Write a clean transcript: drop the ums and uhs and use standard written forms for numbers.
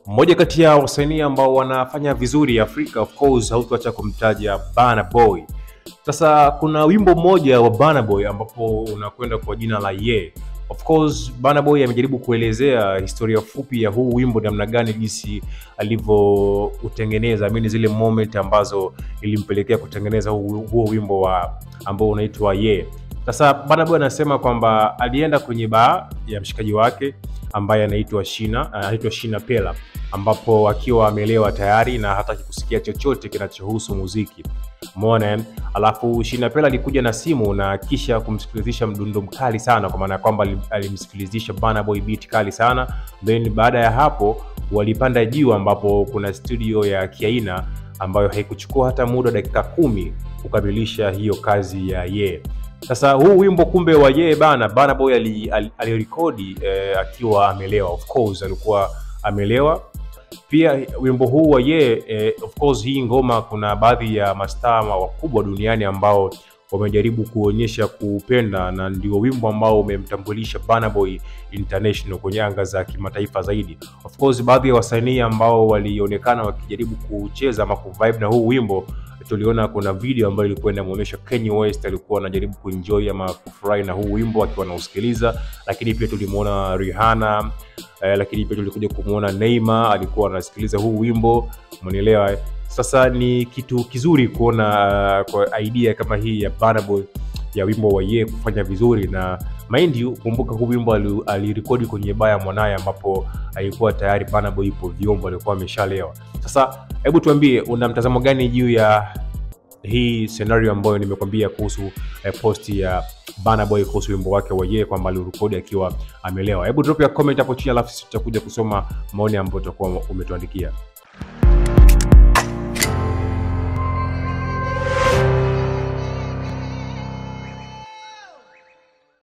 Mmoja kati ya wasanii ambao wanafanya vizuri Afrika, of course hautuacha kumtaja Burna Boy. Sasa kuna wimbo mmoja wa Burna Boy ambapo unakwenda kwa jina la Ye. Of course Burna Boy amejaribu kuelezea historia fupi ya huu wimbo namna gani jinsi alivyoutengeneza, zile moment ambazo ilimpelekea kutengeneza huo wimbo ambao unaitwa Ye. Sasa Burna Boy anasema kwamba alienda kwenye bar ya mshikaji wake ambaye anaitwa Shina Pela, ambapo akiwa amelewa tayari na hataki kusikia chochote kinachohusu muziki. Umeona? Alafu Shina Pela alikuja na simu na kisha kumsikilizisha mdundo mkali sana, kwa maana kwamba alimsikilizisha Burna Boy beat kali sana. Then baada ya hapo walipanda juu ambapo kuna studio ya Kiaina ambayo haikuchukua hata muda dakika 10 kukamilisha hiyo kazi ya Ye. Sasa huu wimbo kumbe wa Ye Burna Boy alirekodi akiwa amelewa. Of course alikuwa amelewa. Pia wimbo huu wa Ye, of course hii ngoma kuna baadhi ya mastaa wakubwa duniani ambao wamejaribu kuonyesha kupenda, na ndio wimbo ambao umemtambulisha Burna Boy international kwenye anga za kimataifa zaidi. Of course baadhi ya wasanii ambao walionekana wakijaribu kucheza ama kuvibe na huu wimbo, tuliona kuna video ambayo ilikuwa inamuonyesha Kanye West alikuwa anajaribu kuenjoy ama kufurahi na huu wimbo akiwa anausikiliza, lakini pia tulimuona Rihanna, lakini pia tulikuja kumuona Neymar alikuwa anasikiliza huu wimbo, umeelewa? Sasa ni kitu kizuri kuona kwa idea kama hii ya Burna Boy ya wimbo wa Ye kufanya vizuri. Na mind you, kumbuka huu wimbo alirekodi kwenye baya mwanaye ambapo alikuwa tayari Burna Boy ipo vyombo, alikuwa ameshalewa. Sasa hebu tuambie una mtazamo gani juu ya hii scenario ambayo nimekwambia kuhusu post ya Burna Boy kuhusu wimbo wake wa Ye kwamba alirekodi akiwa amelewa. Hebu drop ya comment hapo chini, alafu tutakuja kusoma maoni ambayo utakuwa umetuandikia.